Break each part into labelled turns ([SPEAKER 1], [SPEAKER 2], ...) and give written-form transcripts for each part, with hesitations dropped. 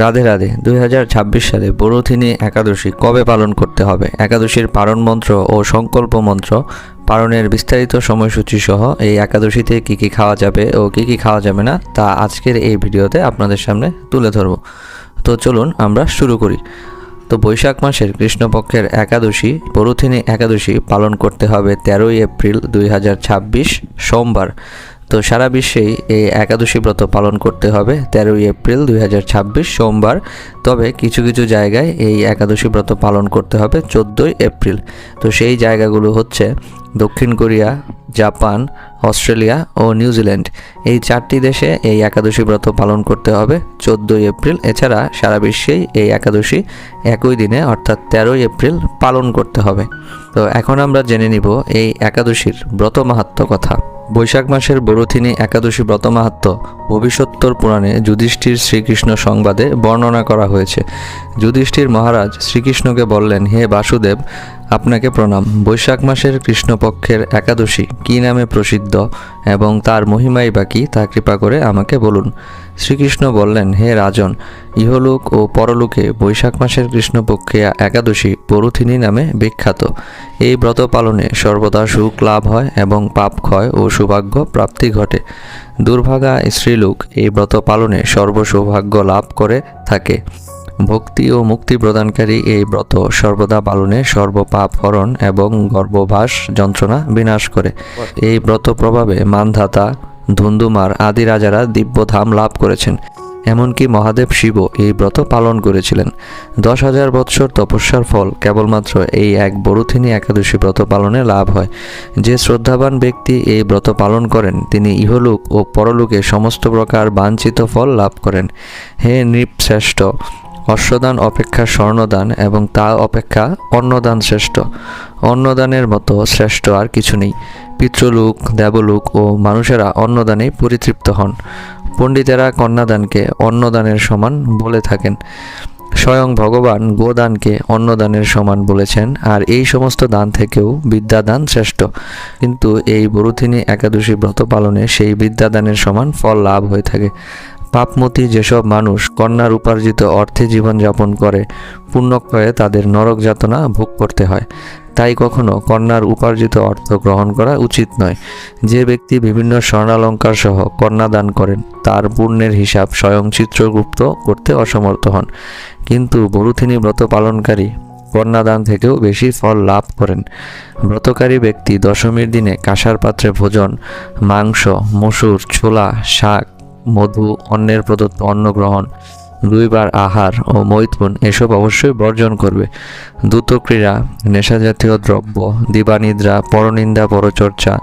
[SPEAKER 1] রাধে রাধে। 2026 সালে বরুথিনী একাদশী কবে পালন করতে হবে, একাদশীর পারণ মন্ত্র ও সংকল্প মন্ত্র পালনের বিস্তারিত সময়সূচি সহ এই একাদশীতে কী কী খাওয়া যাবে ও কী কী খাওয়া যাবে না তা আজকের এই ভিডিওতে আপনাদের সামনে তুলে ধরব। তো চলুন আমরা শুরু করি। তো বৈশাখ মাসের কৃষ্ণপক্ষের একাদশী বরুথিনী একাদশী পালন করতে হবে 13ই এপ্রিল 2026 সোমবার। তো সারা বিশ্বেই এই একাদশী ব্রত পালন করতে হবে 13ই এপ্রিল 2026 সোমবার। তবে কিছু কিছু জায়গায় এই একাদশী ব্রত পালন করতে হবে 14ই এপ্রিল। তো সেই জায়গাগুলো হচ্ছে দক্ষিণ কোরিয়া, জাপান, অস্ট্রেলিয়া ও নিউজিল্যান্ড। এই চারটি দেশে এই একাদশী ব্রত পালন করতে হবে 14ই এপ্রিল। এছাড়া সারা বিশ্বেই এই একাদশী একই দিনে অর্থাৎ 13ই এপ্রিল পালন করতে হবে। তো এখন আমরা জেনে নিব এই একাদশীর ব্রত মাহাত্ম্য কথা। বৈশাখ মাসের বরুথিনী একাদশী ব্রত মাহাত্ম্য ভবিষ্যোত্তর পুরাণে যুধিষ্ঠির শ্রীকৃষ্ণ সংবাদে বর্ণনা করা হয়েছে। যুধিষ্ঠির মহারাজ শ্রীকৃষ্ণকে বললেন, হে বাসুদেব, আপনাকে প্রণাম। বৈশাখ মাসের কৃষ্ণপক্ষের একাদশী কী নামে প্রসিদ্ধ এবং তার মহিমাই বা কী তা কৃপা করে আমাকে বলুন। শ্রীকৃষ্ণ বললেন, হে রাজন, ইহলোক ও পরলোকে বৈশাখ মাসের কৃষ্ণপক্ষিয়া একাদশী বরুথিনী নামে বিখ্যাত। এই ব্রত পালনে সর্বদা সুখ লাভ হয় এবং পাপ ক্ষয় ও সৌভাগ্য প্রাপ্তি ঘটে। দুর্ভাগা স্ত্রীলোক এই ব্রত পালনে সর্বসৌভাগ্য লাভ করে থাকে। ভক্তি ও মুক্তি প্রদানকারী এই ব্রত সর্বদা পালনে সর্বপাপ হরণ এবং গর্ভবাস যন্ত্রণা বিনাশ করে। এই ব্রত প্রভাবে মানধাতা, ধুন্ধুমার আদি রাজারা দিব্যধাম লাভ করেছেন। এমনকি মহাদেব শিবও এই ব্রত পালন করেছিলেন। 10,000 বৎসর তপস্যার ফল কেবলমাত্র এই এক বরুথিনী একাদশী ব্রত পালনে লাভ হয়। যে শ্রদ্ধাবান ব্যক্তি এই ব্রত পালন করেন তিনি ইহলোক ও পরলোকে সমস্ত প্রকার বাঞ্ছিত ফল লাভ করেন। হে নৃপশ্রেষ্ঠ, অশ্বদান অপেক্ষা স্বর্ণদান এবং তা অপেক্ষা অন্নদান শ্রেষ্ঠ। অন্নদানের মতো শ্রেষ্ঠ আর কিছু নেই। পিতৃলোক, দেবলোক ও মানুষেরা অন্নদানেই পরিতৃপ্ত হন। পণ্ডিতেরা কন্যাদানকে অন্নদানের সমান বলে থাকেন। স্বয়ং ভগবান গোদানকে অন্নদানের সমান বলেছেন। আর এই সমস্ত দান থেকেও বিদ্যাদান শ্রেষ্ঠ। কিন্তু এই বরুথিনী একাদশী ব্রত পালনে সেই বিদ্যাদানের সমান ফল লাভ হয়ে থাকে। পাপমতী যেসব মানুষ কন্যার উপার্জিত অর্থে জীবনযাপন করে, পুণ্যক্ষয়ে তাদের নরক যাতনা ভোগ করতে হয়। তাই কখনো কন্যার উপার্জিত অর্থ গ্রহণ করা উচিত নয়। যে ব্যক্তি বিভিন্ন স্বর্ণালঙ্কার সহ কন্যা দান করেন তার পুণ্যের হিসাব স্বয়ং চিত্রগুপ্ত করতে অসমর্থ হন। কিন্তু বরুথিনী ব্রত পালনকারী কন্যাদান থেকেও বেশি ফল লাভ করেন। ব্রতকারী ব্যক্তি দশমীর দিনে কাঁসার পাত্রে ভোজন, মাংস, মসুর, ছোলা, শাক, মধু, অন্যের প্রদত্ত অন্ন গ্রহণ, 2 বার আহার ও মৈথুন এসব অবশ্যই বর্জন করবে। দ্রুতক্রীড়া, নেশাজাতীয় দ্রব্য, দিবানিদ্রা, পরনিন্দা, পরচর্চা,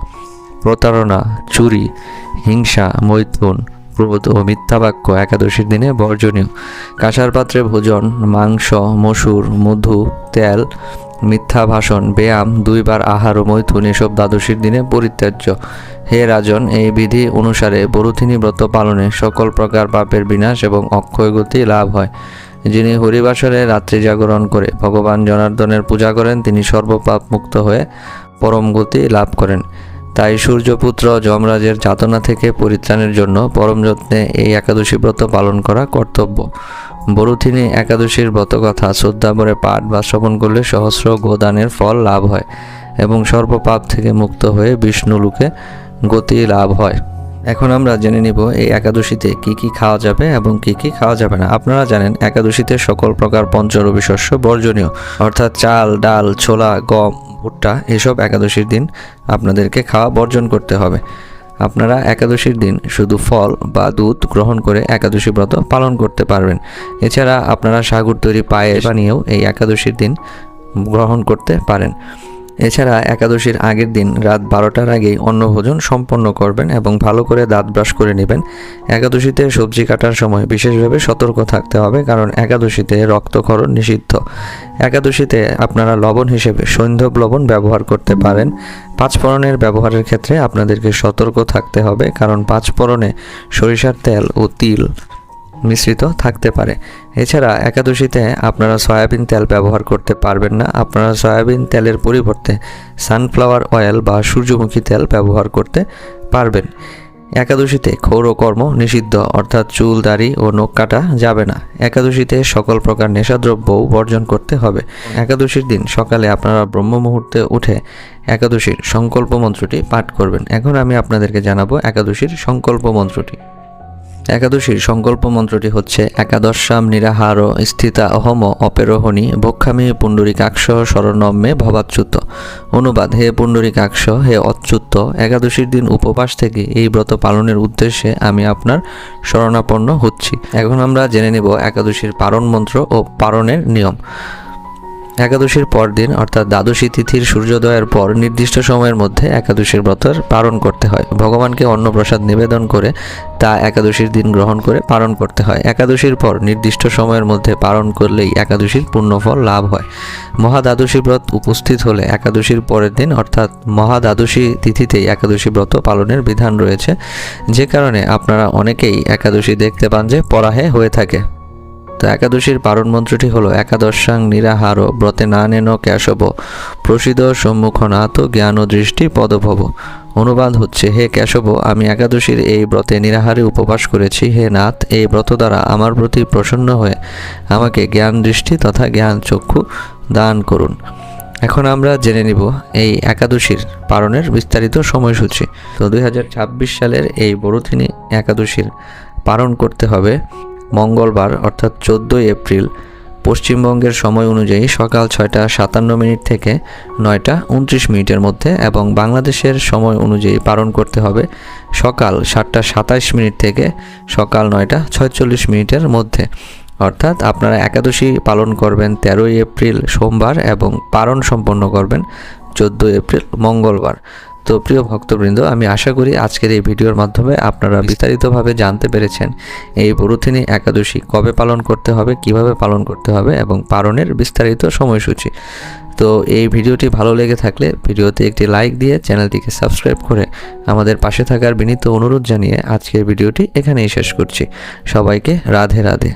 [SPEAKER 1] প্রতারণা, চুরি, হিংসা, মৈথুন, ক্রোধ ও মিথ্যা বাক্য একাদশীর দিনে বর্জনীয়। কাঁসার পাত্রে ভোজন, মাংস, মসুর, মধু, তেল, মিথ্যা ভাষণ, ব্যায়াম, 2 বার আহার ও মৈথুন এসব দ্বাদশীর দিনে পরিত্যাজ্য। হে রাজন, এই বিধি অনুসারে বরুথিনী ব্রত পালনে সকল প্রকার পাপের বিনাশ এবং অক্ষয় গতি লাভ হয়। যিনি হরিবাসরে রাত্রি জাগরণ করে ভগবান জনার্দনের পূজা করেন তিনি সর্বপাপ মুক্ত হয়ে পরম গতি লাভ করেন। তাই সূর্যপুত্র যমরাজের যাতনা থেকে পরিত্রাণের জন্য পরম যত্নে এই একাদশী ব্রত পালন করা কর্তব্য। বরুথিনী একাদশীর ব্রতকথা শ্রদ্ধাভরে পাঠ বা শ্রবণ করলে সহস্র গোদানের ফল লাভ হয় এবং সর্বপাপ থেকে মুক্ত হয়ে বিষ্ণুলোকে গতি লাভ হয়। এখন আমরা জেনে নিব এই একাদশীতে কি কি খাওয়া যাবে এবং কি কি খাওয়া যাবে না। আপনারা জানেন একাদশীতে সকল প্রকার পঞ্চরবি শস্য বর্জনীয়, অর্থাৎ চাল, ডাল, ছোলা, গম, ভুট্টা এসব একাদশীর দিন আপনাদেরকে খাওয়া বর্জন করতে হবে। আপনারা একাদশীর দিন শুধু ফল বা দুধ গ্রহণ করে একাদশী ব্রত পালন করতে পারবেন। এছাড়া আপনারা সাগুর তৈরি পায়েস বানিয়েও এই একাদশীর দিন গ্রহণ করতে পারেন। এছাড়া একাদশীর আগের দিন রাত 12টার আগেই অন্নভোজন সম্পন্ন করবেন এবং ভালো করে দাঁত ব্রাশ করে নেবেন। একাদশীতে সবজি কাটার সময় বিশেষভাবে সতর্ক থাকতে হবে, কারণ একাদশীতে রক্তক্ষরণ নিষিদ্ধ। একাদশীতে আপনারা লবণ হিসেবে সৈন্ধব লবণ ব্যবহার করতে পারেন। 5 ফোড়নের ব্যবহারের ক্ষেত্রে আপনাদেরকে সতর্ক থাকতে হবে, কারণ 5 ফোড়নে সরিষার তেল ও তিল মিশ্রিত থাকতে পারে। এছাড়া একাদশীতে আপনারা সয়াবিন তেল ব্যবহার করতে পারবেন না। আপনারা সয়াবিন তেলের পরিবর্তে সানফ্লাওয়ার অয়েল বা সূর্যমুখী তেল ব্যবহার করতে পারবেন। একাদশীতে ক্ষৌরকর্ম নিষিদ্ধ, অর্থাৎ চুল দাড়ি ও নখ কাটা যাবে না। একাদশীতে সকল প্রকার নেশাদ্রব্যও বর্জন করতে হবে। একাদশীর দিন সকালে আপনারা ব্রহ্ম মুহূর্তে উঠে একাদশীর সংকল্প মন্ত্রটি পাঠ করবেন। এখন আমি আপনাদেরকে জানাবো একাদশীর সংকল্প মন্ত্রটি। একাদশীর সংকল্প মন্ত্রটি হচ্ছে একাদশাম নিরাহার স্থিতা অহম অপেরোহণি ভক্ষামি পুণ্ডরীকাক্ষ শরণম্যে ভবাচ্যুত। অনুবাদ: হে পুণ্ডরীকাক্ষ, হে অচ্যুত, একাদশীর দিন উপবাস থেকে এই ব্রত পালনের উদ্দেশ্যে আমি আপনার শরণাপন্ন হচ্ছি। এখন আমরা জেনে নেব একাদশীর পারণ মন্ত্র ও পারণের নিয়ম। একাদশীর পরদিন অর্থাৎ দ্বাদশী তিথির সূর্যোদয়ের পর নির্দিষ্ট সময়ের মধ্যে একাদশীর ব্রতের পালন করতে হয়। ভগবানকে অন্নপ্রসাদ নিবেদন করে তা একাদশীর দিন গ্রহণ করে পালন করতে হয়। একাদশীর পর নির্দিষ্ট সময়ের মধ্যে পালন করলেই একাদশীর পুণ্যফল লাভ হয়। মহাদ্বাদশী ব্রত উপস্থিত হলে একাদশীর পরের দিন অর্থাৎ মহাদ্বাদশী তিথিতেই একাদশী ব্রত পালনের বিধান রয়েছে, যে কারণে আপনারা অনেকেই একাদশী দেখতে পান যে পরাহে হয়ে থাকে। তো একাদশীর পারণ মন্ত্রটি হলো একাদশাং নিরাহার ব্রতে না নেন কেশব প্রসিদ সম্মুখনাথ জ্ঞান দৃষ্টি পদভব। অনুবাদ হচ্ছে: হে কেশব, আমি একাদশীর এই ব্রতে নিরাহারে উপবাস করেছি। হে নাথ, এই ব্রত দ্বারা আমার প্রতি প্রসন্ন হয়ে আমাকে জ্ঞান দৃষ্টি তথা জ্ঞান চক্ষু দান করুন। এখন আমরা জেনে নিব এই একাদশীর পালনের বিস্তারিত সময়সূচি। তো 2026 সালের এই বড়থিনী একাদশীর পালন করতে হবে মঙ্গলবার অর্থাৎ 14 এপ্রিল পশ্চিমবঙ্গের সময় অনুযায়ী সকাল 6:57 থেকে 9:29 মধ্যে, এবং বাংলাদেশের সময় অনুযায়ী পালন করতে হবে সকাল 7:27 থেকে সকাল 9:46 মধ্যে। অর্থাৎ আপনারা একাদশী পালন করবেন 13 এপ্রিল সোমবার এবং পালন সম্পন্ন করবেন 14 এপ্রিল মঙ্গলবার। তো প্রিয় ভক্তবৃন্দ, আমি আশা করি আজকের এই ভিডিওর মাধ্যমে আপনারা বিস্তারিতভাবে জানতে পেরেছেন এই বড়থিনী একাদশী কবে পালন করতে হবে, কিভাবে পালন করতে হবে এবং পালনের বিস্তারিত সময়সূচি। তো এই ভিডিওটি ভালো লেগে থাকলে ভিডিওতে একটি লাইক দিয়ে চ্যানেলটিকে সাবস্ক্রাইব করে আমাদের পাশে থাকার বিনীত অনুরোধ জানিয়ে আজকের ভিডিওটি এখানেই শেষ করছি। সবাইকে রাধে রাধে।